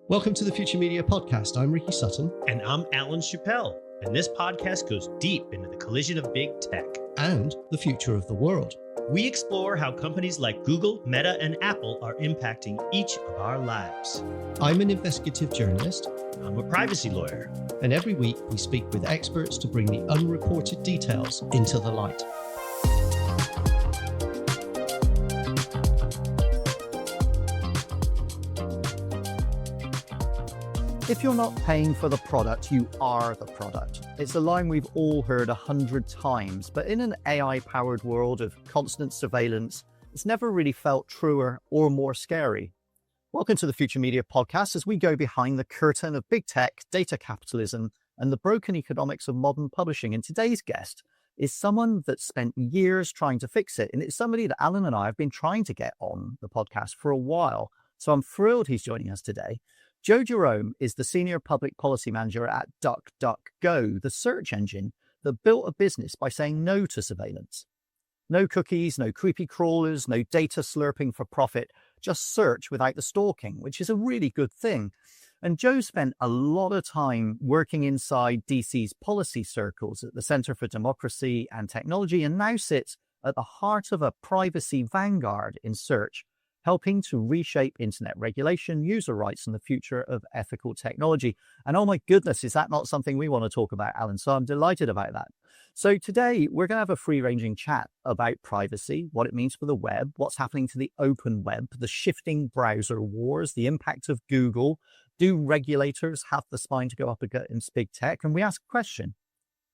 Welcome to the Future Media Podcast. I'm Ricky Sutton. And I'm Alan Chappell. And this podcast goes deep into the collision of big tech and the future of the world. We explore how companies like Google, Meta, and Apple are impacting each of our lives. I'm an investigative journalist. I'm a privacy lawyer. And every week we speak with experts to bring the unreported details into the light. If you're not paying for the product, you are the product. It's a line we've all heard 100 times, but in an AI-powered world of constant surveillance, it's never really felt truer or more scary. Welcome to the Future Media Podcast as we go behind the curtain of big tech, data capitalism, and the broken economics of modern publishing. And today's guest is someone that spent years trying to fix it. And it's somebody that Alan and I have been trying to get on the podcast for a while. So I'm thrilled he's joining us today. Joe Jerome is the Senior Public Policy Manager at DuckDuckGo, the search engine that built a business by saying no to surveillance. No cookies, no creepy crawlers, no data slurping for profit, just search without the stalking, which is a really good thing. And Joe spent a lot of time working inside DC's policy circles at the Center for Democracy and Technology, and now sits at the heart of a privacy vanguard in search, helping to reshape internet regulation, user rights, and the future of ethical technology. And oh my goodness, is that not something we want to talk about, Alan? So I'm delighted about that. So today we're going to have a free-ranging chat about privacy, what it means for the web, what's happening to the open web, the shifting browser wars, the impact of Google. Do regulators have the spine to go up against big tech? And we ask a question: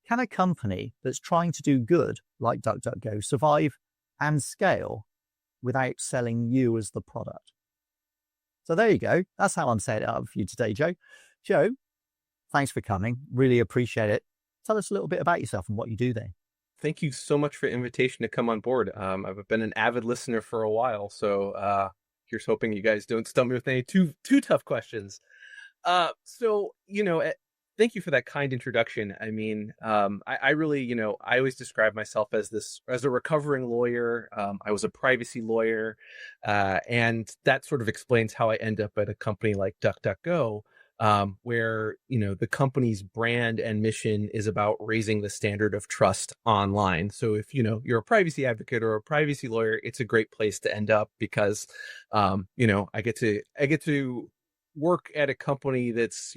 can a company that's trying to do good, like DuckDuckGo, survive and scale without selling you as the product? So there you go. That's how I'm setting it up for you today, Joe. Joe, thanks for coming. Really appreciate it. Tell us a little bit about yourself and what you do there. Thank you so much for the invitation to come on board. I've been an avid listener for a while, so here's hoping you guys don't stump me with any too tough questions. Thank you for that kind introduction. I mean, I really, I always describe myself as a recovering lawyer. I was a privacy lawyer, and that sort of explains how I end up at a company like DuckDuckGo, where, the company's brand and mission is about raising the standard of trust online. So if, you're a privacy advocate or a privacy lawyer, it's a great place to end up because, I get to work at a company that's,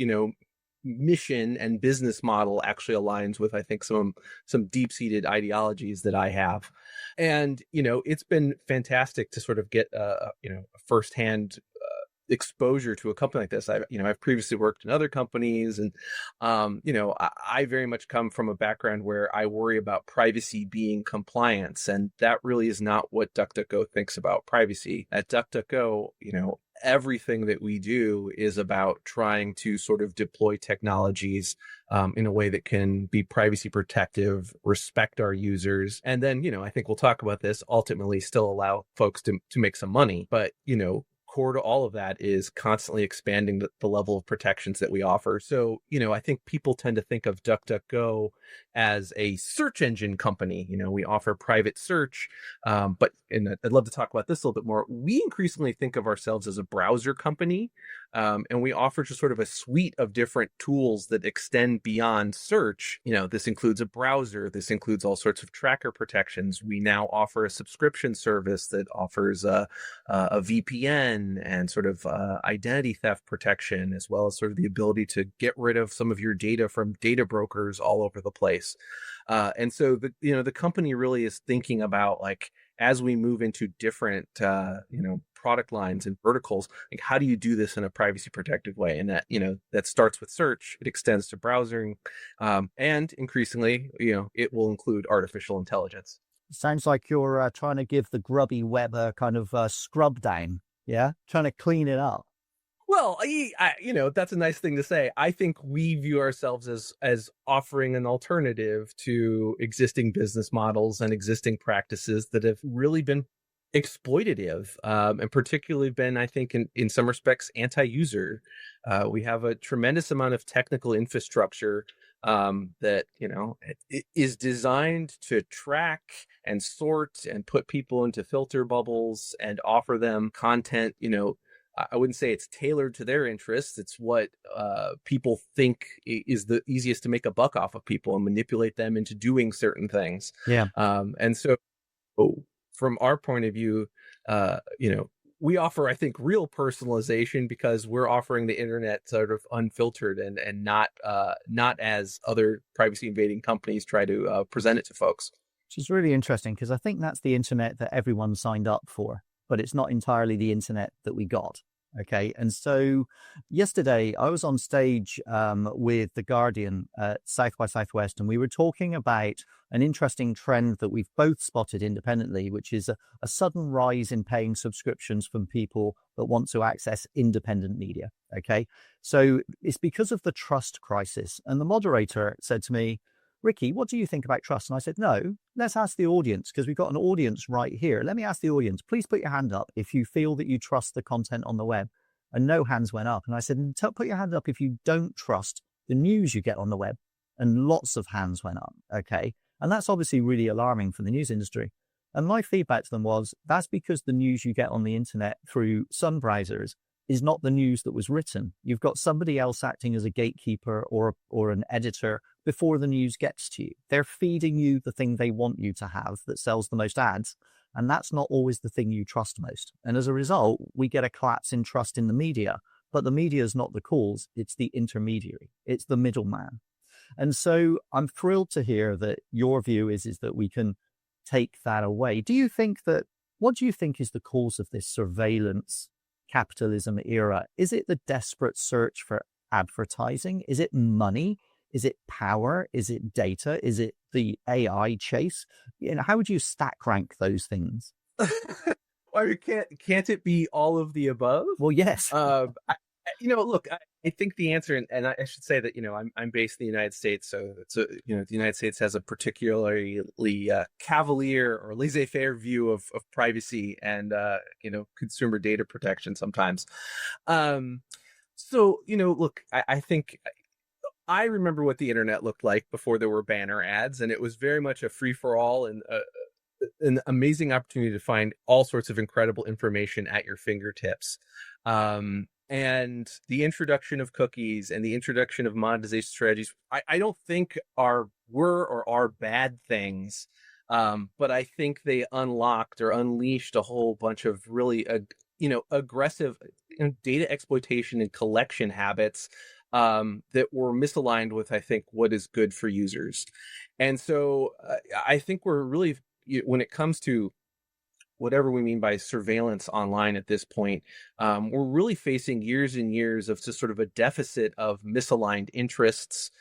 mission and business model actually aligns with, I think, some deep-seated ideologies that I have. And, it's been fantastic to sort of get, a firsthand exposure to a company like this. I've previously worked in other companies, and, I very much come from a background where I worry about privacy being compliance. And that really is not what DuckDuckGo thinks about privacy. At DuckDuckGo, everything that we do is about trying to sort of deploy technologies in a way that can be privacy protective, respect our users, and then, I think we'll talk about this, ultimately still allow folks to make some money. But, core to all of that is constantly expanding the level of protections that we offer. So, I think people tend to think of DuckDuckGo as a search engine company. We offer private search, but I'd love to talk about this a little bit more. We increasingly think of ourselves as a browser company, and we offer just sort of a suite of different tools that extend beyond search. This includes a browser. This includes all sorts of tracker protections. We now offer a subscription service that offers a VPN and sort of identity theft protection, as well as sort of the ability to get rid of some of your data from data brokers all over the place. And so the company really is thinking about, like, as we move into different product lines and verticals, like, how do you do this in a privacy protective way? And that starts with search, it extends to browsing, and increasingly, it will include artificial intelligence. Sounds like you're trying to give the grubby web a kind of scrub down. Yeah, trying to clean it up. Well, that's a nice thing to say. I think we view ourselves as offering an alternative to existing business models and existing practices that have really been exploitative, and particularly been, I think, in some respects, anti-user. We have a tremendous amount of technical infrastructure that, it is designed to track and sort and put people into filter bubbles and offer them content, I wouldn't say it's tailored to their interests. It's what people think is the easiest to make a buck off of people and manipulate them into doing certain things. Yeah. And so from our point of view, we offer, I think, real personalization because we're offering the internet sort of unfiltered and not as other privacy invading companies try to present it to folks. Which is really interesting because I think that's the internet that everyone signed up for, but it's not entirely the internet that we got. Okay. And so yesterday I was on stage with The Guardian at South by Southwest, and we were talking about an interesting trend that we've both spotted independently, which is a sudden rise in paying subscriptions from people that want to access independent media. Okay. So it's because of the trust crisis. And the moderator said to me, Ricky, what do you think about trust? And I said, no, let's ask the audience because we've got an audience right here. Let me ask the audience, please put your hand up if you feel that you trust the content on the web. And no hands went up. And I said, put your hand up if you don't trust the news you get on the web. And lots of hands went up. Okay. And that's obviously really alarming for the news industry. And my feedback to them was, that's because the news you get on the internet through some browsers is not the news that was written. You've got somebody else acting as a gatekeeper or an editor before the news gets to you. They're feeding you the thing they want you to have that sells the most ads. And that's not always the thing you trust most. And as a result, we get a collapse in trust in the media. But the media is not the cause. It's the intermediary. It's the middleman. And so I'm thrilled to hear that your view is that we can take that away. What do you think is the cause of this surveillance capitalism era? Is it the desperate search for advertising? Is it money? Is it power? Is it data? Is it the AI chase? How would you stack rank those things? Well, can't it be all of the above? Well, yes. Look, I think the answer, and I should say that I'm based in the United States, so the United States has a particularly cavalier or laissez-faire view of privacy and consumer data protection sometimes. Look, I think I remember what the internet looked like before there were banner ads, and it was very much a free-for-all and an amazing opportunity to find all sorts of incredible information at your fingertips. And the introduction of cookies and the introduction of monetization strategies, I don't think are bad things, but I think they unlocked or unleashed a whole bunch of really, aggressive data exploitation and collection habits that were misaligned with, I think, what is good for users. And so I think we're really, when it comes to whatever we mean by surveillance online at this point, we're really facing years and years of just sort of a deficit of misaligned interests,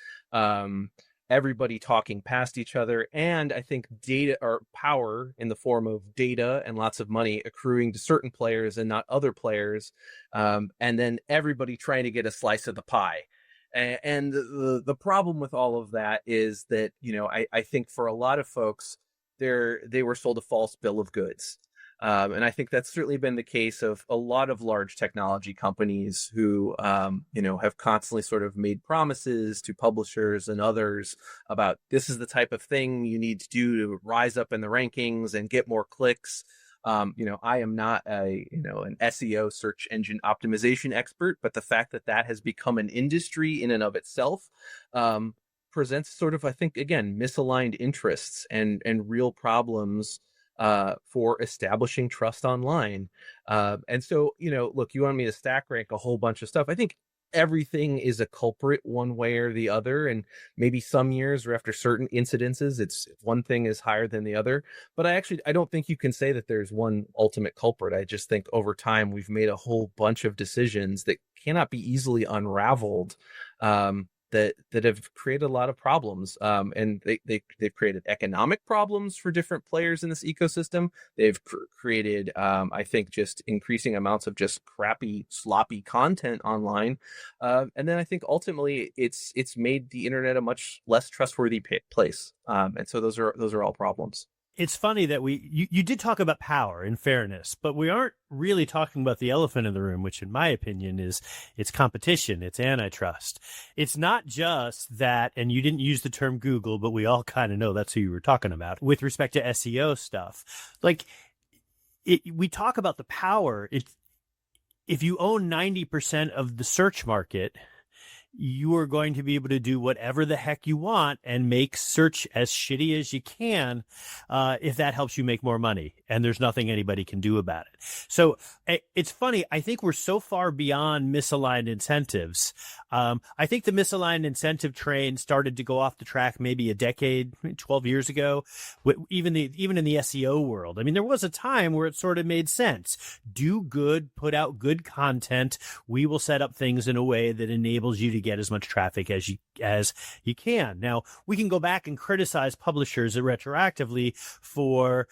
everybody talking past each other, and I think data or power in the form of data and lots of money accruing to certain players and not other players, and then everybody trying to get a slice of the pie. And the problem with all of that is that, I think for a lot of folks, they were sold a false bill of goods. And I think that's certainly been the case of a lot of large technology companies who, have constantly sort of made promises to publishers and others about this is the type of thing you need to do to rise up in the rankings and get more clicks. I am not an SEO, search engine optimization expert, but the fact that has become an industry in and of itself, presents sort of, I think, again, misaligned interests and real problems for establishing trust online. And so, look, you want me to stack rank a whole bunch of stuff. I think everything is a culprit one way or the other. And maybe some years or after certain incidences, it's one thing is higher than the other. But I don't think you can say that there's one ultimate culprit. I just think over time, we've made a whole bunch of decisions that cannot be easily unraveled, that have created a lot of problems. And they've created economic problems for different players in this ecosystem. They've created, I think, just increasing amounts of just crappy, sloppy content online. And then I think ultimately it's made the internet a much less trustworthy place. And so those are all problems. It's funny that you did talk about power, in fairness, but we aren't really talking about the elephant in the room, which in my opinion is it's competition, it's antitrust. It's not just that, and you didn't use the term Google, but we all kind of know that's who you were talking about with respect to SEO stuff. Like we talk about the power. if you own 90% of the search market, you are going to be able to do whatever the heck you want and make search as shitty as you can, if that helps you make more money. And there's nothing anybody can do about it. So it's funny. I think we're so far beyond misaligned incentives. I think the misaligned incentive train started to go off the track maybe a decade, 12 years ago, even in the SEO world. I mean, there was a time where it sort of made sense. Do good, put out good content. We will set up things in a way that enables you to get as much traffic as you can. Now, we can go back and criticize publishers retroactively for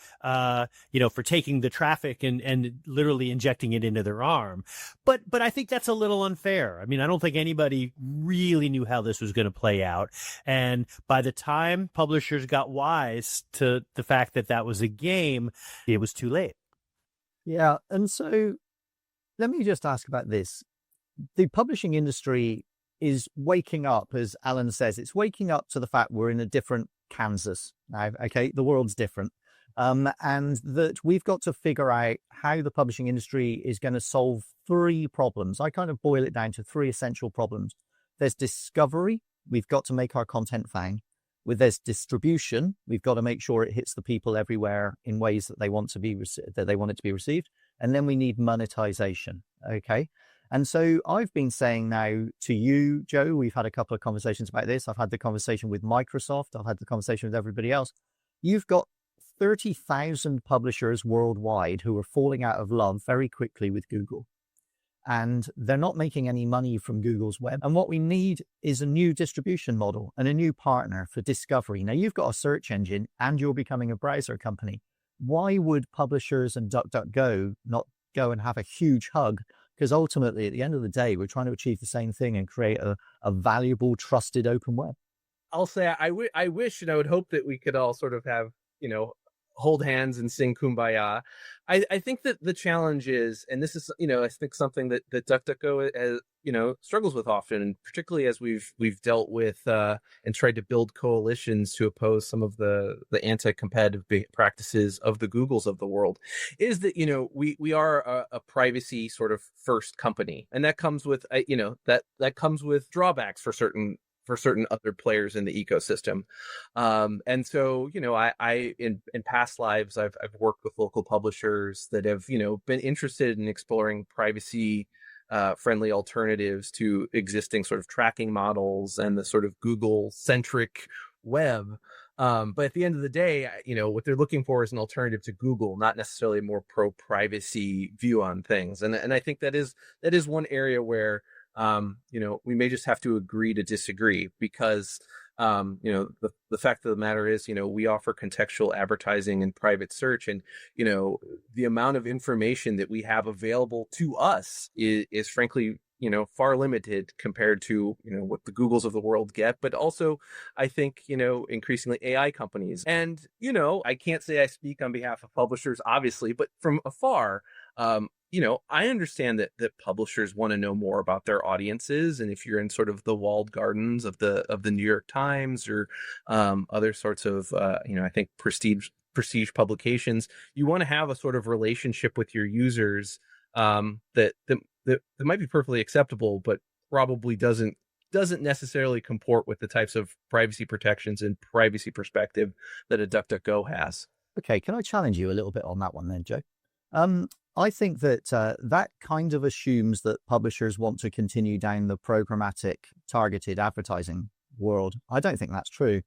taking the traffic and literally injecting it into their arm. But I think that's a little unfair. I mean, I don't think anybody really knew how this was going to play out. And by the time publishers got wise to the fact that that was a game, it was too late. Yeah. And so let me just ask about this. The publishing industry is waking up, as Alan says, it's waking up to the fact we're in a different Kansas now. Okay, the world's different. And that we've got to figure out how the publishing industry is going to solve three problems. I kind of boil it down to three essential problems. There's discovery. We've got to make our content found. There's distribution. We've got to make sure it hits the people everywhere in ways that they want to be that they want it to be received. And then we need monetization. Okay. And so I've been saying now to you, Joe, we've had a couple of conversations about this. I've had the conversation with Microsoft. I've had the conversation with everybody else. You've got 30,000 publishers worldwide who are falling out of love very quickly with Google. And they're not making any money from Google's web. And what we need is a new distribution model and a new partner for discovery. Now, you've got a search engine and you're becoming a browser company. Why would publishers and DuckDuckGo not go and have a huge hug? Because ultimately, at the end of the day, we're trying to achieve the same thing and create a valuable, trusted open web. I'll say I wish and I would hope that we could all sort of have, hold hands and sing Kumbaya. I think that the challenge is, and this is, I think something that DuckDuckGo has, struggles with often, and particularly as we've dealt with and tried to build coalitions to oppose some of the anti-competitive practices of the Googles of the world, is that, we are a privacy sort of first company. And that comes with, that comes with drawbacks for certain other players in the ecosystem. And so, I in past lives, I've worked with local publishers that have, been interested in exploring privacy friendly alternatives to existing sort of tracking models and the sort of Google centric web. But at the end of the day, what they're looking for is an alternative to Google, not necessarily a more pro privacy view on things. And I think that is one area where we may just have to agree to disagree, because, the fact of the matter is, we offer contextual advertising and private search, and, the amount of information that we have available to us is frankly, far limited compared to, what the Googles of the world get. But also, I think, increasingly AI companies. And, I can't say I speak on behalf of publishers, obviously, but from afar, I understand that publishers want to know more about their audiences. And if you're in sort of the walled gardens of the New York Times or other sorts of, I think prestige publications, you want to have a sort of relationship with your users that might be perfectly acceptable, but probably doesn't necessarily comport with the types of privacy protections and privacy perspective that a DuckDuckGo has. Okay, can I challenge you a little bit on that one then, Joe? I think that that kind of assumes that publishers want to continue down the programmatic targeted advertising world. I don't think that's true.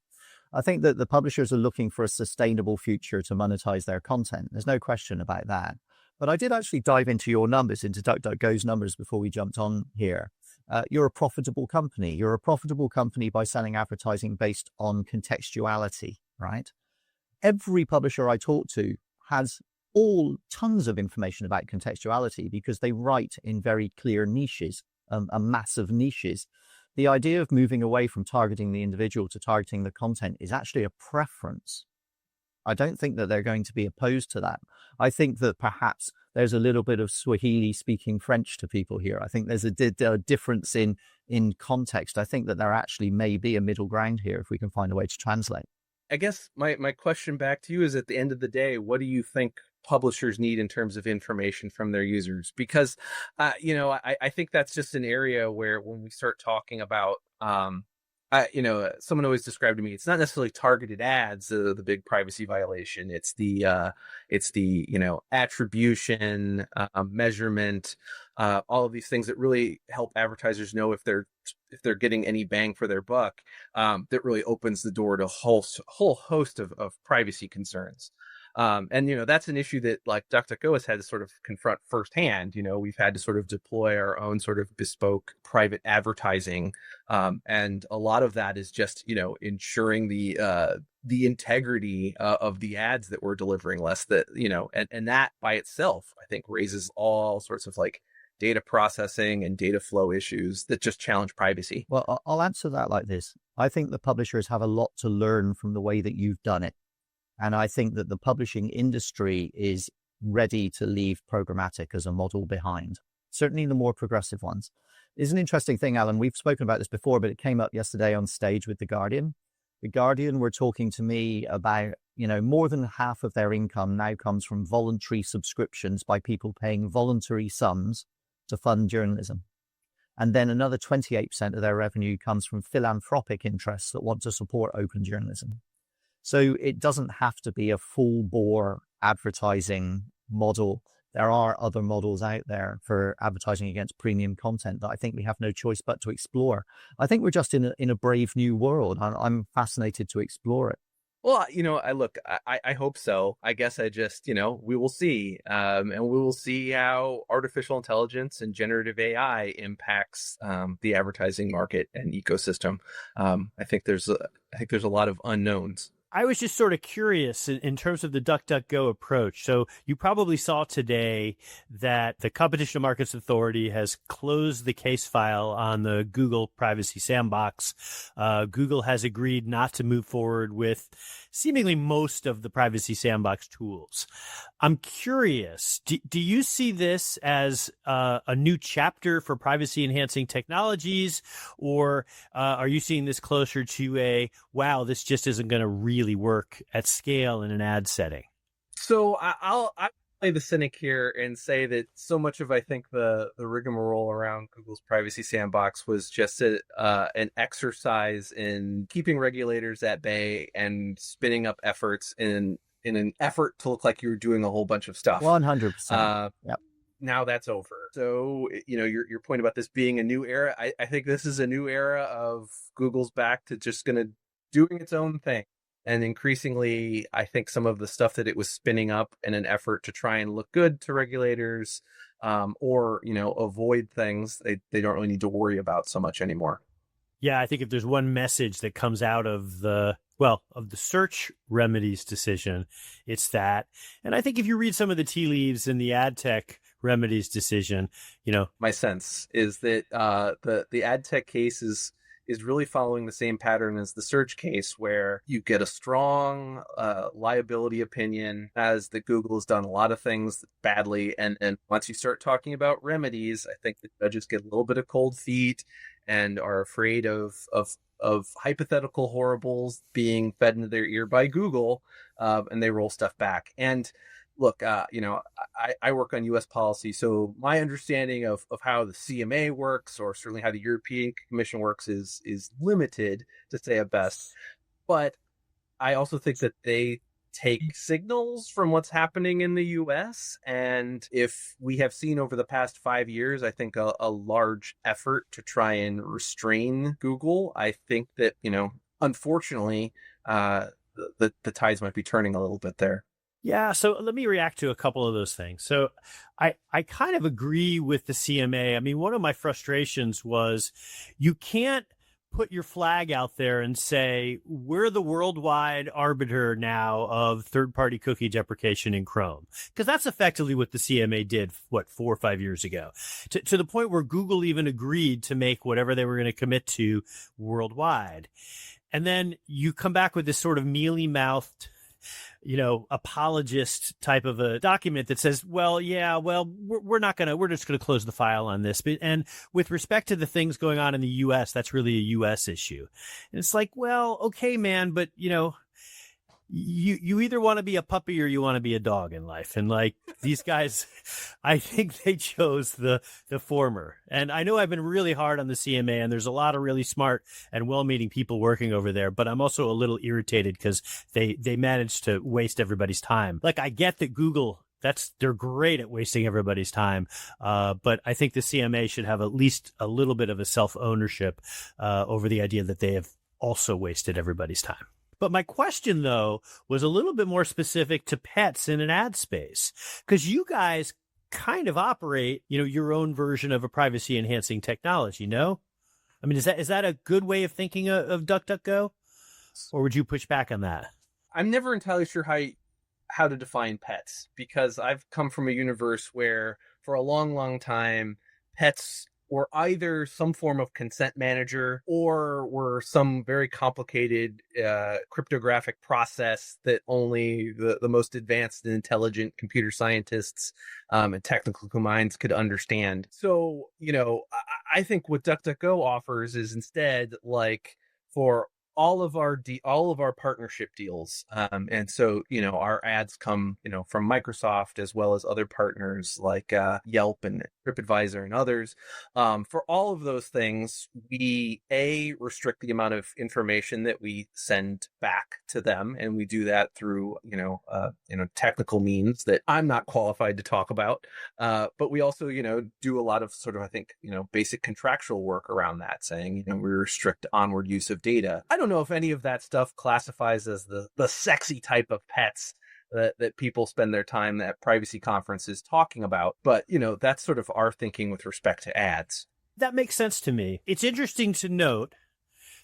I think that the publishers are looking for a sustainable future to monetize their content. There's no question about that. But I did actually dive into your numbers, into DuckDuckGo's numbers before we jumped on here. You're a profitable company. You're a profitable company by selling advertising based on contextuality, right? Every publisher I talk to has tons of information about contextuality because they write in very clear niches, massive niches. The idea of moving away from targeting the individual to targeting the content is actually a preference. I don't think that they're going to be opposed to that. I think that perhaps there's a little bit of Swahili speaking French to people here. I think there's a difference in context. I think that there actually may be a middle ground here if we can find a way to translate. I guess my question back to you is, at the end of the day, what do you think publishers need in terms of information from their users. Because, I think that's just an area where when we start talking about, someone always described to me, it's not necessarily targeted ads, the big privacy violation. It's the attribution, measurement, all of these things that really help advertisers know if they're getting any bang for their buck. That really opens the door to a whole host of privacy concerns. That's an issue that like DuckDuckGo has had to sort of confront firsthand. We've had to sort of deploy our own sort of bespoke private advertising. And a lot of that is just, ensuring the integrity of the ads that we're delivering, less that, and that by itself, I think raises all sorts of like data processing and data flow issues that just challenge privacy. Well, I'll answer that like this. I think the publishers have a lot to learn from the way that you've done it. And I think that the publishing industry is ready to leave programmatic as a model behind, certainly the more progressive ones. It's an interesting thing, Alan. We've spoken about this before, but it came up yesterday on stage with The Guardian. The Guardian were talking to me about, more than half of their income now comes from voluntary subscriptions by people paying voluntary sums to fund journalism. And then another 28% of their revenue comes from philanthropic interests that want to support open journalism. So it doesn't have to be a full bore advertising model. There are other models out there for advertising against premium content that I think we have no choice but to explore. I think we're just in a brave new world. I'm fascinated to explore it. Well, I hope so. I guess I just, we will see. And we will see how artificial intelligence and generative AI impacts the advertising market and ecosystem. I think there's a lot of unknowns. I was just sort of curious in terms of the DuckDuckGo approach. So you probably saw today that the Competition and Markets Authority has closed the case file on the Google Privacy Sandbox. Google has agreed not to move forward with seemingly most of the Privacy Sandbox tools. I'm curious, do you see this as a new chapter for privacy-enhancing technologies, or are you seeing this closer to wow, this just isn't going to really work at scale in an ad setting? So I'll play the cynic here and say that so much of, I think, the rigmarole around Google's Privacy Sandbox was just an exercise in keeping regulators at bay and spinning up efforts in an effort to look like you were doing a whole bunch of stuff. 100%. Yep. Now that's over. So, your point about this being a new era, I think this is a new era of Google's back to just doing its own thing. And increasingly, I think some of the stuff that it was spinning up in an effort to try and look good to regulators, or, avoid things they don't really need to worry about so much anymore. Yeah, I think if there's one message that comes out of the search remedies decision, it's that. And I think if you read some of the tea leaves in the ad tech remedies decision, my sense is that the ad tech case is really following the same pattern as the search case, where you get a strong liability opinion as that Google has done a lot of things badly. And once you start talking about remedies, I think the judges get a little bit of cold feet and are afraid of hypothetical horribles being fed into their ear by Google, and they roll stuff back. And look, I work on U.S. policy, so my understanding of how the CMA works, or certainly how the European Commission works, is limited, to say at best. But I also think that they take signals from what's happening in the U.S. And if we have seen over the past 5 years, I think a large effort to try and restrain Google, I think that, unfortunately, the tides might be turning a little bit there. Yeah, so let me react to a couple of those things. So I kind of agree with the CMA. I mean, one of my frustrations was you can't put your flag out there and say, we're the worldwide arbiter now of third-party cookie deprecation in Chrome. Because that's effectively what the CMA did, 4 or 5 years ago, to the point where Google even agreed to make whatever they were going to commit to worldwide. And then you come back with this sort of mealy-mouthed, apologist type of a document that says, we're just going to close the file on this. And with respect to the things going on in the U.S., that's really a U.S. issue. And it's like, well, okay, man, but, you either want to be a puppy or you want to be a dog in life. And like these guys, I think they chose the former. And I know I've been really hard on the CMA, and there's a lot of really smart and well-meaning people working over there, but I'm also a little irritated because they managed to waste everybody's time. Like, I get that Google, they're great at wasting everybody's time. But I think the CMA should have at least a little bit of a self-ownership over the idea that they have also wasted everybody's time. But my question, though, was a little bit more specific to pets in an ad space, because you guys kind of operate, your own version of a privacy enhancing technology, no? I mean, is that a good way of thinking of DuckDuckGo? Or would you push back on that? I'm never entirely sure how to define pets, because I've come from a universe where for a long, long time, pets were either some form of consent manager or were some very complicated cryptographic process that only the most advanced and intelligent computer scientists and technical minds could understand. So, I think what DuckDuckGo offers is instead like for all of our partnership deals. And so, our ads come, from Microsoft as well as other partners like Yelp and TripAdvisor and others. For all of those things, we restrict the amount of information that we send back to them, and we do that through, technical means that I'm not qualified to talk about. But we also, do a lot of sort of, I think, basic contractual work around that, saying, we restrict onward use of data. I don't know if any of that stuff classifies as the sexy type of pets that people spend their time at privacy conferences talking about. But, that's sort of our thinking with respect to ads. That makes sense to me. It's interesting to note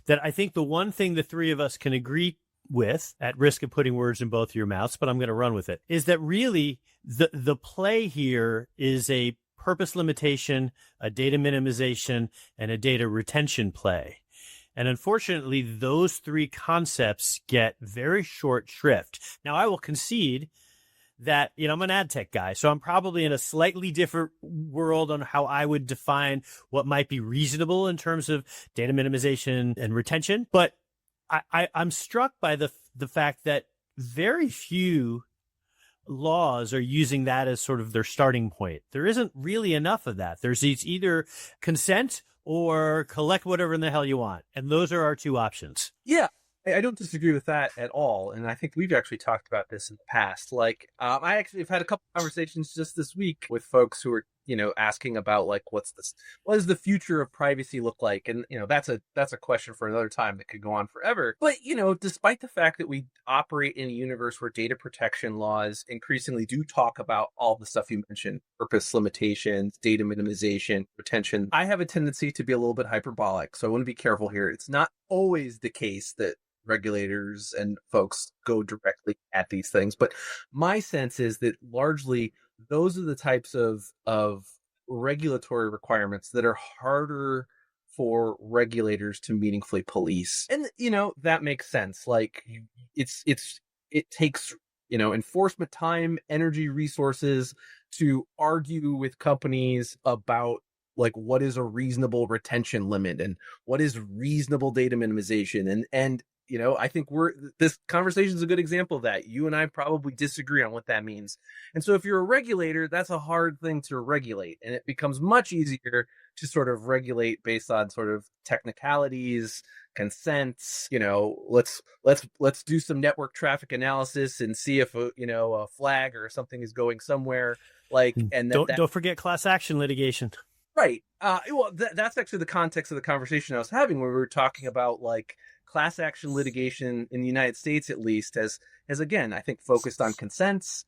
that I think the one thing the three of us can agree with, at risk of putting words in both your mouths, but I'm going to run with it, is that really the play here is a purpose limitation, a data minimization, and a data retention play. And unfortunately, those three concepts get very short shrift. Now, I will concede that, I'm an ad tech guy, so I'm probably in a slightly different world on how I would define what might be reasonable in terms of data minimization and retention. But I'm struck by the fact that very few laws are using that as sort of their starting point. There isn't really enough of that. There's either consent or collect whatever in the hell you want. And those are our two options. Yeah, I don't disagree with that at all. And I think we've actually talked about this in the past. Like, I actually have had a couple conversations just this week with folks who are, asking about like, what does the future of privacy look like? And, that's a question for another time that could go on forever. But, despite the fact that we operate in a universe where data protection laws increasingly do talk about all the stuff you mentioned, purpose limitations, data minimization, retention, I have a tendency to be a little bit hyperbolic. So I want to be careful here. It's not always the case that regulators and folks go directly at these things. But my sense is that largely those are the types of regulatory requirements that are harder for regulators to meaningfully police. And, that makes sense. Like it takes, enforcement time, energy, resources to argue with companies about like what is a reasonable retention limit and what is reasonable data minimization. And I think this conversation is a good example of that. You and I probably disagree on what that means. And so if you're a regulator, that's a hard thing to regulate. And it becomes much easier to sort of regulate based on sort of technicalities, consents, let's do some network traffic analysis and see if a flag or something is going somewhere. Like, and don't forget class action litigation. Right. Well, that's actually the context of the conversation I was having, where we were talking about like class action litigation in the United States, at least, has again, I think, focused on consents.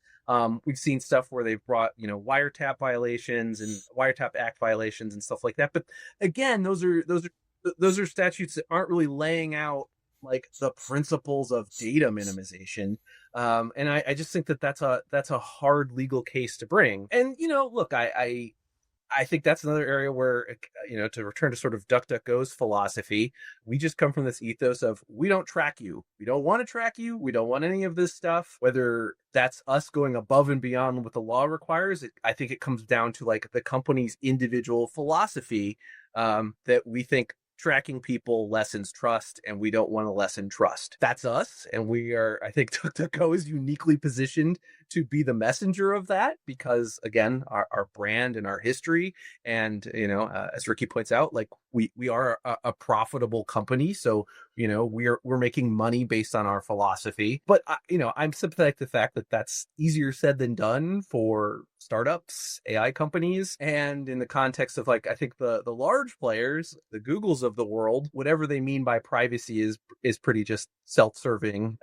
We've seen stuff where they've brought, wiretap violations and wiretap act violations and stuff like that. But again, those are statutes that aren't really laying out like the principles of data minimization. And I just think that that's a hard legal case to bring. And, look, I think that's another area where, to return to sort of DuckDuckGo's philosophy, we just come from this ethos of we don't track you. We don't want to track you. We don't want any of this stuff, whether that's us going above and beyond what the law requires. I think it comes down to like the company's individual philosophy that we think tracking people lessens trust, and we don't want to lessen trust. That's us. And I think DuckDuckGo is uniquely positioned to be the messenger of that because, again, our brand and our history. And, as Ricky points out, like we are a profitable company. So, we're making money based on our philosophy. But, I'm sympathetic to the fact that that's easier said than done for startups, AI companies. And in the context of, like, I think the large players, the Googles of the world, whatever they mean by privacy is pretty just self-serving,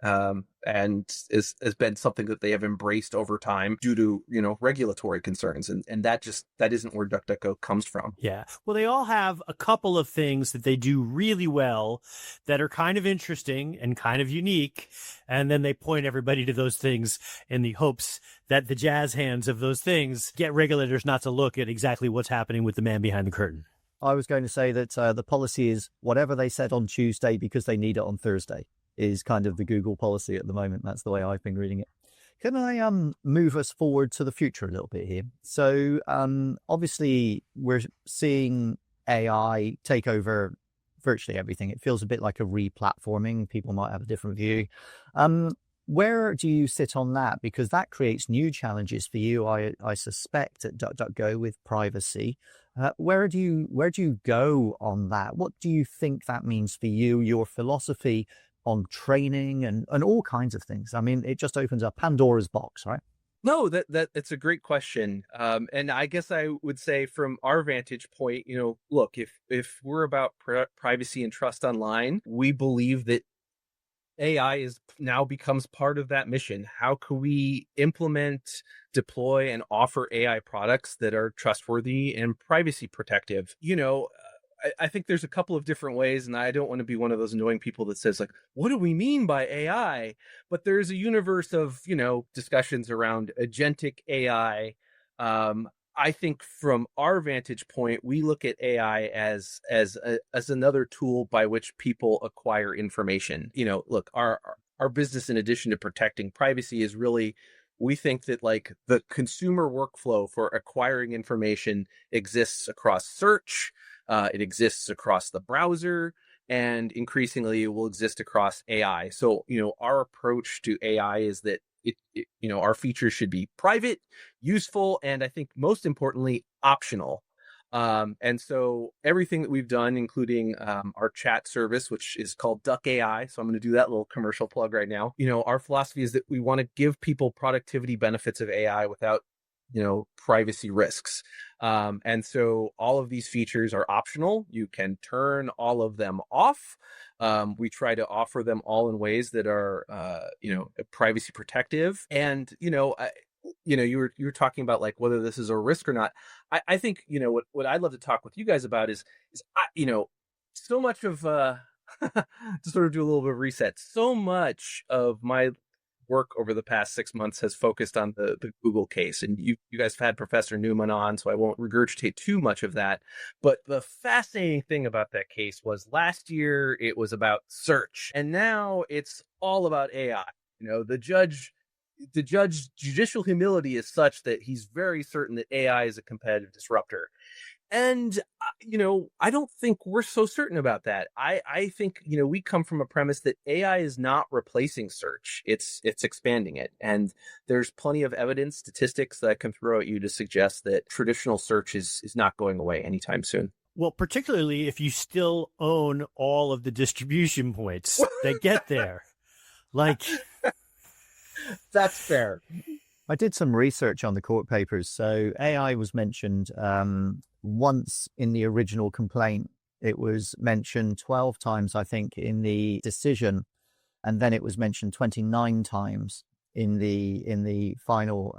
and has been something that they have embraced over time due to, regulatory concerns. And that isn't where DuckDuckGo comes from. Yeah. Well, they all have a couple of things that they do really well that are kind of interesting and kind of unique. And then they point everybody to those things in the hopes that the jazz hands of those things get regulators not to look at exactly what's happening with the man behind the curtain. I was going to say that the policy is whatever they said on Tuesday because they need it on Thursday is kind of the Google policy at the moment. That's the way I've been reading it. Can I move us forward to the future a little bit here? So obviously we're seeing AI take over virtually everything. It feels a bit like a re-platforming. People might have a different view. Where do you sit on that? Because that creates new challenges for you, I suspect, at DuckDuckGo with privacy. Where do you go on that? What do you think that means for you, your philosophy on training and all kinds of things? I mean, it just opens up Pandora's box, right? No, that's a great question. And I guess I would say from our vantage point, look, if we're about privacy and trust online, we believe that AI now becomes part of that mission. How can we implement, deploy, and offer AI products that are trustworthy and privacy protective? I think there's a couple of different ways, and I don't want to be one of those annoying people that says, like, what do we mean by AI? But there's a universe of, discussions around agentic AI. I think from our vantage point, we look at AI as another tool by which people acquire information. Look, our business, in addition to protecting privacy, is really, we think that, like, the consumer workflow for acquiring information exists across search. It exists across the browser, and increasingly it will exist across AI. So, our approach to AI is that our features should be private, useful, and I think most importantly, optional. And so everything that we've done, including our chat service, which is called Duck AI. So I'm going to do that little commercial plug right now. Our philosophy is that we want to give people productivity benefits of AI without privacy risks. And so all of these features are optional. You can turn all of them off. We try to offer them all in ways that are, privacy protective. And, you were talking about, like, whether this is a risk or not. I think, what I'd love to talk with you guys about is so much of, to sort of do a little bit of reset, so much of my work over the past 6 months has focused on the Google case, and you guys have had Professor Newman on, so I won't regurgitate too much of that. But the fascinating thing about that case was last year it was about search, and now it's all about AI. The judge's judicial humility is such that he's very certain that AI is a competitive disruptor. And, I don't think we're so certain about that. I think, we come from a premise that AI is not replacing search. It's expanding it. And there's plenty of evidence, statistics that I can throw at you to suggest that traditional search is not going away anytime soon. Well, particularly if you still own all of the distribution points that get there. Like, that's fair. I did some research on the court papers. So AI was mentioned once in the original complaint. It was mentioned 12 times, I think, in the decision, and then it was mentioned 29 times in the final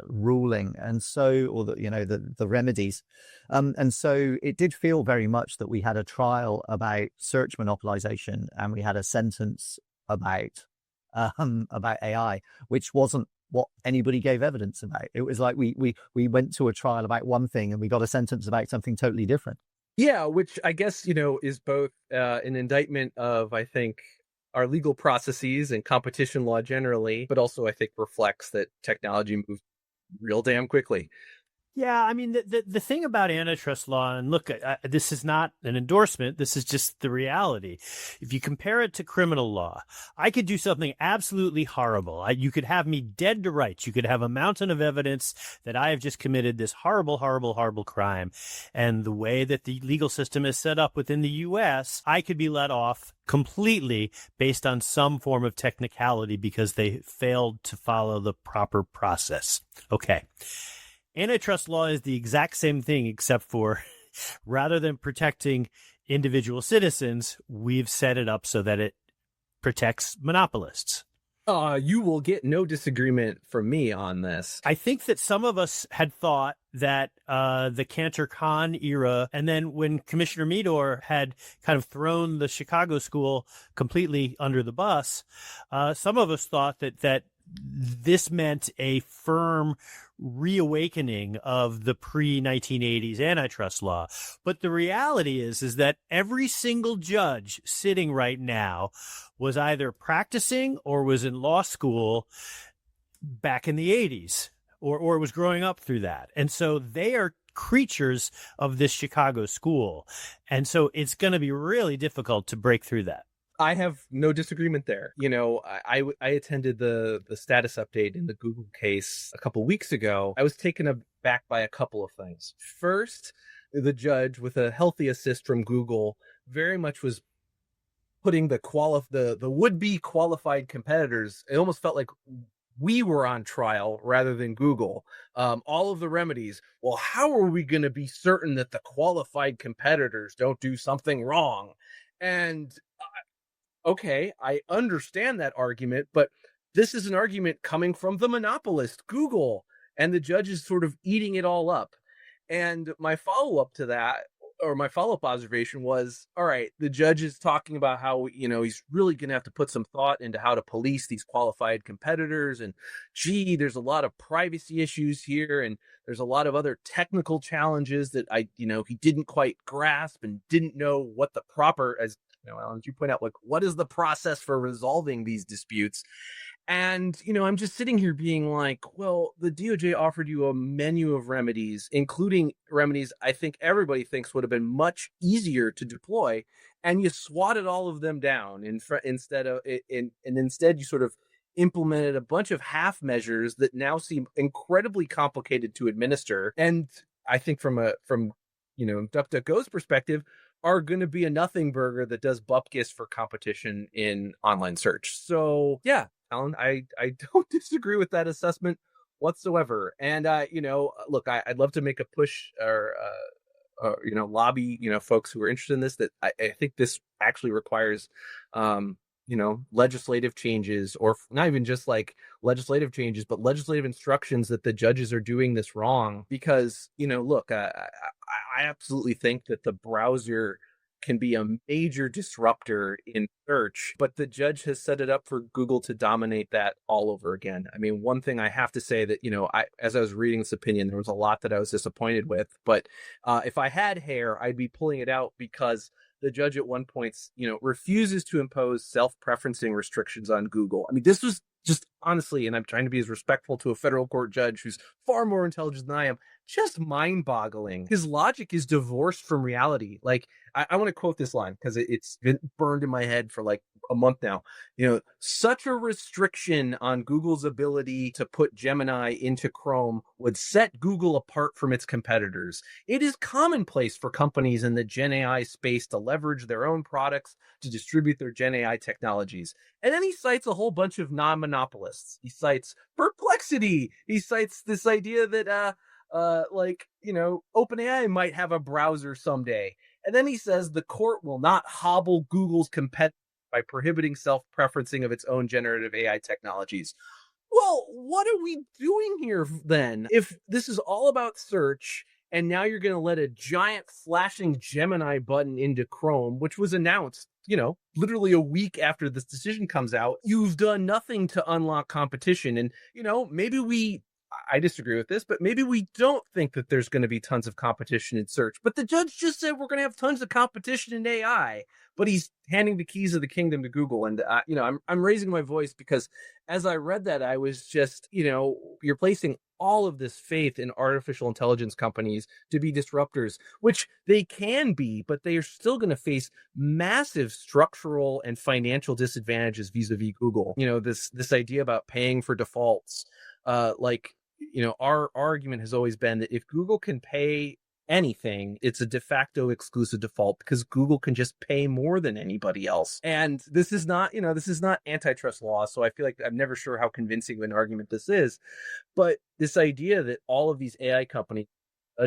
ruling, and so, or the remedies, and so it did feel very much that we had a trial about search monopolization, and we had a sentence about AI, which wasn't what anybody gave evidence about. It was like we went to a trial about one thing and we got a sentence about something totally different. Yeah, which I guess, is both an indictment of, I think, our legal processes and competition law generally, but also I think reflects that technology moves real damn quickly. Yeah, I mean, the thing about antitrust law, and look, this is not an endorsement. This is just the reality. If you compare it to criminal law, I could do something absolutely horrible. You could have me dead to rights. You could have a mountain of evidence that I have just committed this horrible, horrible, horrible crime. And the way that the legal system is set up within the U.S., I could be let off completely based on some form of technicality because they failed to follow the proper process. Okay. Antitrust law is the exact same thing, except for rather than protecting individual citizens, we've set it up so that it protects monopolists. You will get no disagreement from me on this. I think that some of us had thought that the Cantor-Kahn era, and then when Commissioner Meador had kind of thrown the Chicago school completely under the bus, some of us thought that this meant a firm reawakening of the pre-1980s antitrust law. But the reality is that every single judge sitting right now was either practicing or was in law school back in the 80s or was growing up through that. And so they are creatures of this Chicago school. And so it's going to be really difficult to break through that. I have no disagreement there. You know, I attended the status update in the Google case a couple weeks ago. I was taken aback by a couple of things. First, the judge, with a healthy assist from Google, very much was putting the would-be qualified competitors. It almost felt like we were on trial rather than Google. All of the remedies. Well, how are we going to be certain that the qualified competitors don't do something wrong? And okay, I understand that argument, but this is an argument coming from the monopolist, Google, and the judge is sort of eating it all up. And my follow-up to that, or my follow-up observation was, all right, the judge is talking about how, you know, he's really going to have to put some thought into how to police these qualified competitors. And gee, there's a lot of privacy issues here. And there's a lot of other technical challenges that he didn't quite grasp and didn't know what the proper, as Alan, you point out, like, what is the process for resolving these disputes? And, I'm just sitting here being like, well, the DOJ offered you a menu of remedies, including remedies I think everybody thinks would have been much easier to deploy. And you swatted all of them down instead you sort of implemented a bunch of half measures that now seem incredibly complicated to administer. And I think from DuckDuckGo's perspective, are going to be a nothing burger that does bupkis for competition in online search. So yeah, Alan, I don't disagree with that assessment whatsoever. And look, I'd love to make a push or lobby folks who are interested in this, that I think this actually requires legislative changes, or not even just like legislative changes, but legislative instructions that the judges are doing this wrong. Because, look, I absolutely think that the browser can be a major disruptor in search, but the judge has set it up for Google to dominate that all over again. I mean, one thing I have to say that, as I was reading this opinion, there was a lot that I was disappointed with, but if I had hair, I'd be pulling it out, because the judge at one point, refuses to impose self-preferencing restrictions on Google. I mean, this was just honestly, and I'm trying to be as respectful to a federal court judge who's far more intelligent than I am, just mind-boggling. His logic is divorced from reality. Like, I want to quote this line because it's been burned in my head for like a month now. Such a restriction on Google's ability to put Gemini into Chrome would set Google apart from its competitors. It is commonplace for companies in the Gen AI space to leverage their own products to distribute their Gen AI technologies. And then he cites a whole bunch of non-monopolists. He cites Perplexity. He cites this idea that OpenAI might have a browser someday. And then he says the court will not hobble Google's competitors by prohibiting self-preferencing of its own generative AI technologies. Well, what are we doing here then? If this is all about search, and now you're going to let a giant flashing Gemini button into Chrome, which was announced, literally a week after this decision comes out, you've done nothing to unlock competition. And, maybe we I disagree with this, but maybe we don't think that there's going to be tons of competition in search. But the judge just said we're going to have tons of competition in AI, but he's handing the keys of the kingdom to Google. And, I'm raising my voice because as I read that, I was just, you're placing all of this faith in artificial intelligence companies to be disruptors, which they can be, but they are still going to face massive structural and financial disadvantages vis-a-vis Google. This idea about paying for defaults, our argument has always been that if Google can pay anything, it's a de facto exclusive default because Google can just pay more than anybody else. And this is not antitrust law. So I feel like I'm never sure how convincing of an argument this is. But this idea that all of these AI companies,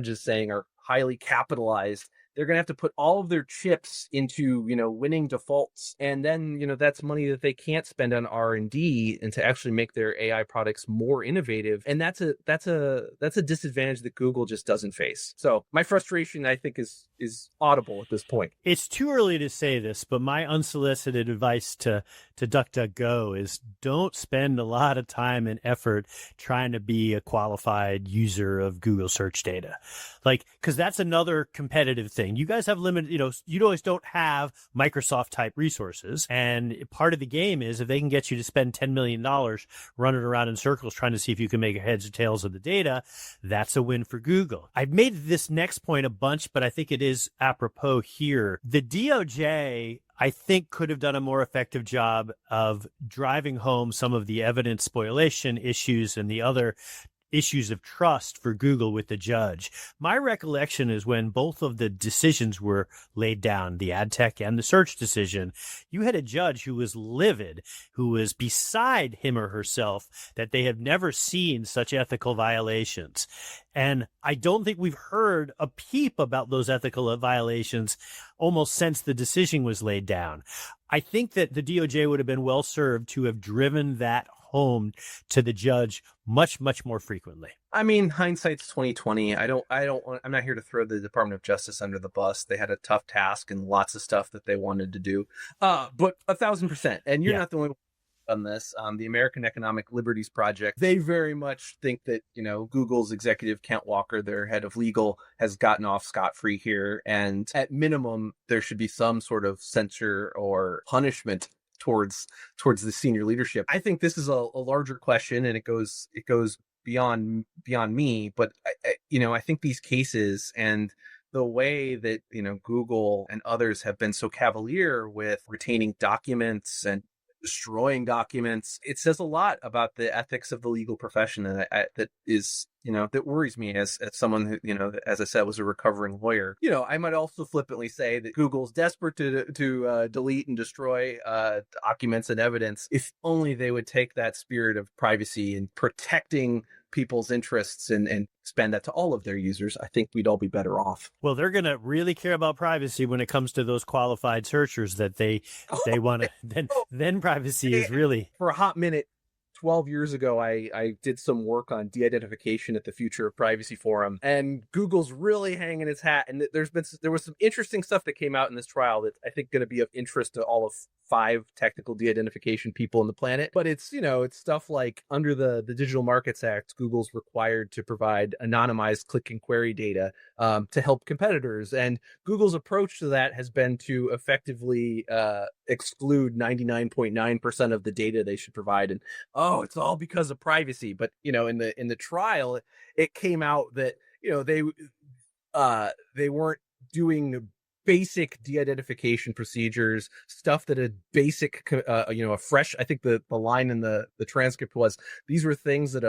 just saying, are highly capitalized, they're going to have to put all of their chips into, winning defaults. And then, that's money that they can't spend on R&D and to actually make their AI products more innovative. And that's a disadvantage that Google just doesn't face. So my frustration, I think, is audible at this point. It's too early to say this, but my unsolicited advice to DuckDuckGo is don't spend a lot of time and effort trying to be a qualified user of Google search data. Because that's another competitive thing. You guys have limited, you always don't have Microsoft type resources. And part of the game is if they can get you to spend $10 million running around in circles trying to see if you can make heads or tails of the data, that's a win for Google. I've made this next point a bunch, but I think it is apropos here. The DOJ, I think, could have done a more effective job of driving home some of the evidence spoliation issues and the other issues of trust for Google with the judge. My recollection is when both of the decisions were laid down, the ad tech and the search decision, you had a judge who was livid, who was beside him or herself that they have never seen such ethical violations. And I don't think we've heard a peep about those ethical violations almost since the decision was laid down. I think that the DOJ would have been well served to have driven that home to the judge much, much more frequently. I mean, hindsight's 2020. I'm not here to throw the Department of Justice under the bus. They had a tough task and lots of stuff that they wanted to do. But 1,000%. And you're not the only one on this. The American Economic Liberties Project, they very much think that, Google's executive Kent Walker, their head of legal, has gotten off scot-free here. And at minimum, there should be some sort of censure or punishment towards the senior leadership. I think this is a larger question, and it goes beyond me. But I think these cases and the way that Google and others have been so cavalier with retaining documents and destroying documents, it says a lot about the ethics of the legal profession, and that is that worries me as someone who as I said, was a recovering lawyer. I might also flippantly say that Google's desperate to delete and destroy documents and evidence. If only they would take that spirit of privacy and protecting people's interests and expand that to all of their users, I think we'd all be better off. Well, they're going to really care about privacy when it comes to those qualified searchers that they want to. Then privacy is really. For a hot minute, 12 years ago, I did some work on de-identification at the Future of Privacy Forum, and Google's really hanging its hat. And there was some interesting stuff that came out in this trial that I think going to be of interest to all of 5 technical de-identification people on the planet. But it's stuff like under the Digital Markets Act, Google's required to provide anonymized click and query data to help competitors. And Google's approach to that has been to effectively exclude 99.9% of the data they should provide. And it's all because of privacy. But in the trial, it came out that they weren't doing basic de-identification procedures, stuff that a basic, a fresh, I think the line in the transcript was, these were things that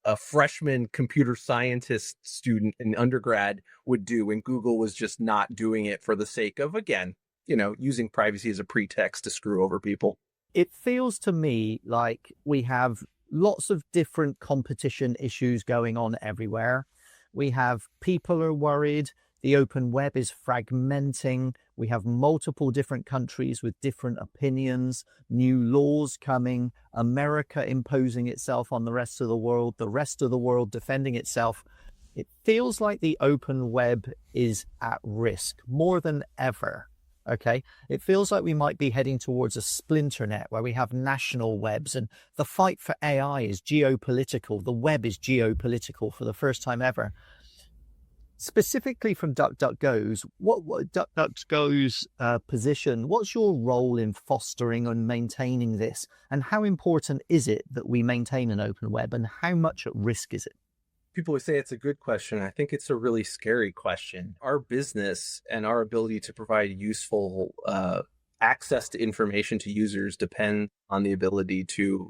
a freshman computer scientist student in undergrad would do, and Google was just not doing it for the sake of, again, using privacy as a pretext to screw over people. It feels to me like we have lots of different competition issues going on everywhere. We have people are worried. The open web is fragmenting. We have multiple different countries with different opinions, new laws coming, America imposing itself on the rest of the world defending itself. It feels like the open web is at risk more than ever. Okay. It feels like we might be heading towards a splinter net where we have national webs, and the fight for AI is geopolitical. The web is geopolitical for the first time ever. Specifically from DuckDuckGo's position, what's your role in fostering and maintaining this? And how important is it that we maintain an open web, and how much at risk is it? People would say it's a good question. I think it's a really scary question. Our business and our ability to provide useful access to information to users depend on the ability to,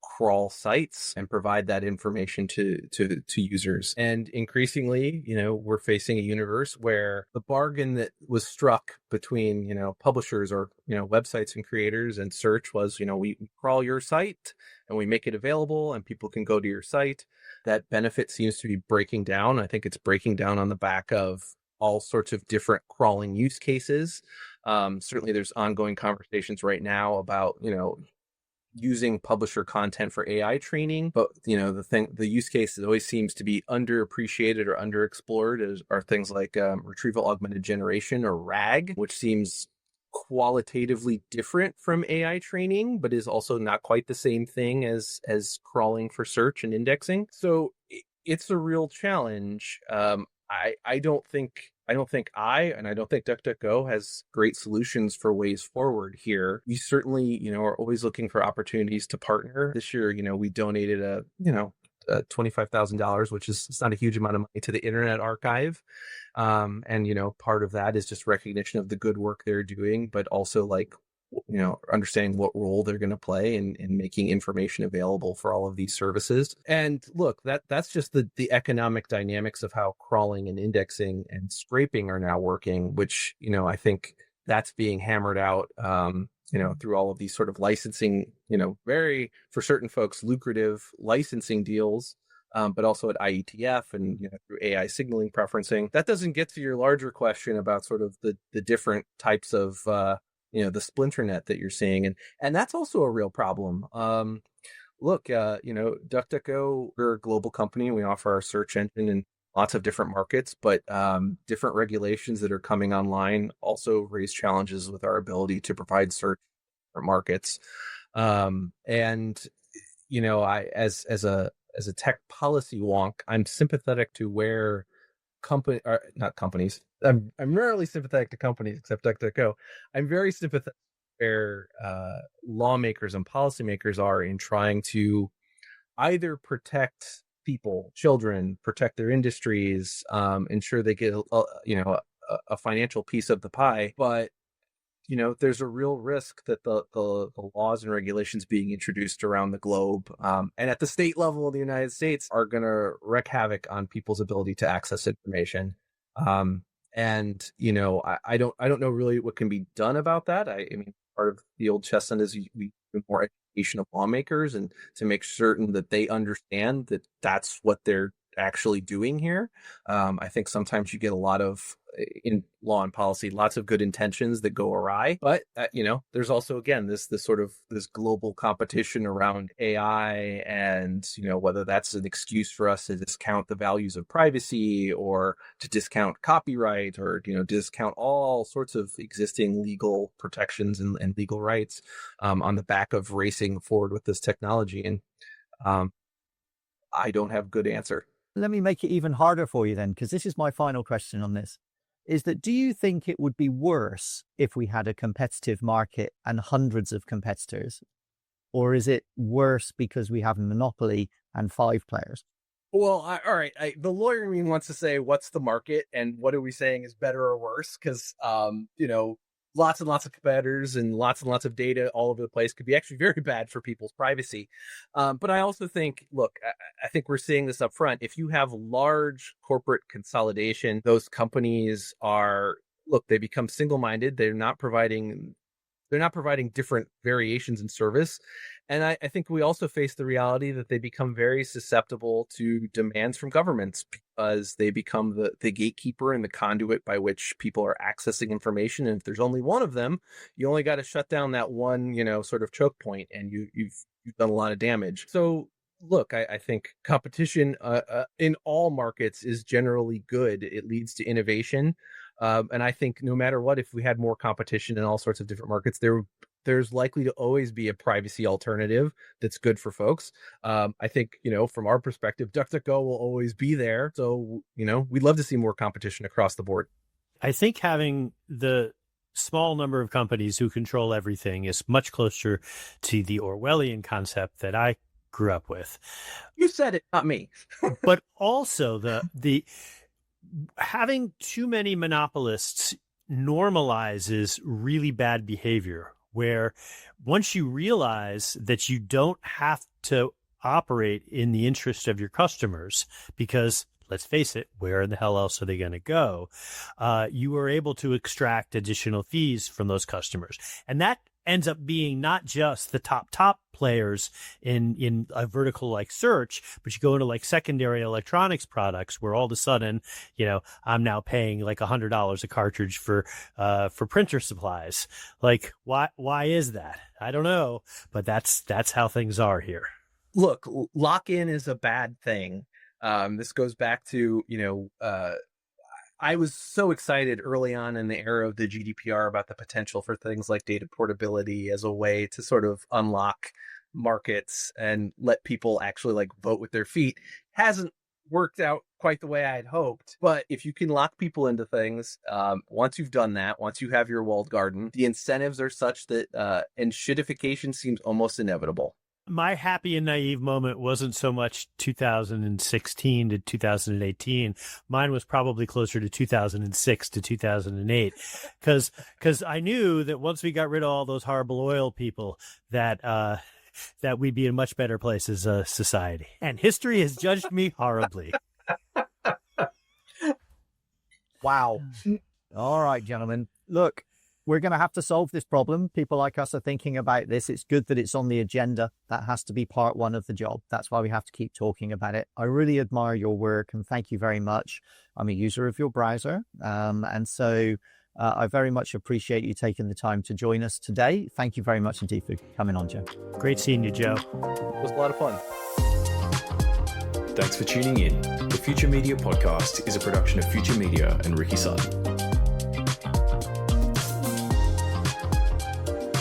crawl sites and provide that information to users. And increasingly, we're facing a universe where the bargain that was struck between, publishers or, websites and creators and search was, we crawl your site and we make it available and people can go to your site. That benefit seems to be breaking down. I think it's breaking down on the back of all sorts of different crawling use cases. Certainly there's ongoing conversations right now about, using publisher content for AI training. But, the use case that always seems to be underappreciated or underexplored are things like retrieval augmented generation, or RAG, which seems qualitatively different from AI training, but is also not quite the same thing as crawling for search and indexing. So it's a real challenge. I don't think DuckDuckGo has great solutions for ways forward here. We certainly, are always looking for opportunities to partner. This year, we donated $25,000, which is, it's not a huge amount of money, to the Internet Archive. And part of that is just recognition of the good work they're doing, but also understanding what role they're going to play in making information available for all of these services. And look, that's just the economic dynamics of how crawling and indexing and scraping are now working, which, I think that's being hammered out, through all of these sort of licensing, very, for certain folks, lucrative licensing deals. But also at IETF and through AI signaling preferencing. That doesn't get to your larger question about sort of the different types of the splinter net that you're seeing, and that's also a real problem. Look, DuckDuckGo, we're a global company. We offer our search engine in lots of different markets, but different regulations that are coming online also raise challenges with our ability to provide search in different markets. And I as a tech policy wonk, I'm sympathetic to where not companies. I'm rarely sympathetic to companies except DuckDuckGo. I'm very sympathetic where lawmakers and policymakers are in trying to either protect people, children, protect their industries, ensure they get a financial piece of the pie, but there's a real risk that the laws and regulations being introduced around the globe and at the state level in the United States are going to wreak havoc on people's ability to access information. And I don't know really what can be done about that. I mean, part of the old chestnut is we do more education of lawmakers and to make certain that they understand that that's what they're actually doing here. I think sometimes you get a lot of, in law and policy, lots of good intentions that go awry, but there's also, again, this global competition around AI, and whether that's an excuse for us to discount the values of privacy or to discount copyright or discount all sorts of existing legal protections and legal rights on the back of racing forward with this technology. And I don't have a good answer. Let me make it even harder for you then, because this is my final question on this, is that do you think it would be worse if we had a competitive market and hundreds of competitors? Or is it worse because we have a monopoly and 5 players? Well, all right. The lawyer in me wants to say, what's the market and what are we saying is better or worse? Because, lots and lots of competitors and lots of data all over the place could be actually very bad for people's privacy. But I also think, look, I think we're seeing this up front. If you have large corporate consolidation, those companies they become single-minded. They're not providing different variations in service. And I think we also face the reality that they become very susceptible to demands from governments because they become the gatekeeper and the conduit by which people are accessing information. And if there's only one of them, you only got to shut down that one, sort of choke point, and you've done a lot of damage. So look, I think competition in all markets is generally good. It leads to innovation. And I think no matter what, if we had more competition in all sorts of different markets, there's likely to always be a privacy alternative that's good for folks. I think, from our perspective, DuckDuckGo will always be there. So, we'd love to see more competition across the board. I think having the small number of companies who control everything is much closer to the Orwellian concept that I grew up with. You said it, not me. But also the having too many monopolists normalizes really bad behavior, where once you realize that you don't have to operate in the interest of your customers, because let's face it, where in the hell else are they going to go? You are able to extract additional fees from those customers. And that ends up being not just the top players in a vertical like search, but you go into like secondary electronics products where all of a sudden, I'm now paying like $100 a cartridge for printer supplies. Like, why is that? I don't know, but that's how things are here. Look, lock-in is a bad thing. This goes back to, I was so excited early on in the era of the GDPR about the potential for things like data portability as a way to sort of unlock markets and let people actually like vote with their feet. Hasn't worked out quite the way I had hoped. But if you can lock people into things, once you've done that, once you have your walled garden, the incentives are such that and shitification seems almost inevitable. My happy and naive moment wasn't so much 2016 to 2018. Mine was probably closer to 2006 to 2008, because I knew that once we got rid of all those horrible oil people, that we'd be in a much better place as a society. And history has judged me horribly. Wow. All right, gentlemen. Look, we're going to have to solve this problem. People like us are thinking about this. It's good that it's on the agenda. That has to be part one of the job. That's why we have to keep talking about it. I really admire your work and thank you very much. I'm a user of your browser. And so I very much appreciate you taking the time to join us today. Thank you very much indeed for coming on, Joe. Great seeing you, Joe. It was a lot of fun. Thanks for tuning in. The Future Media Podcast is a production of Future Media and Ricky Sutton.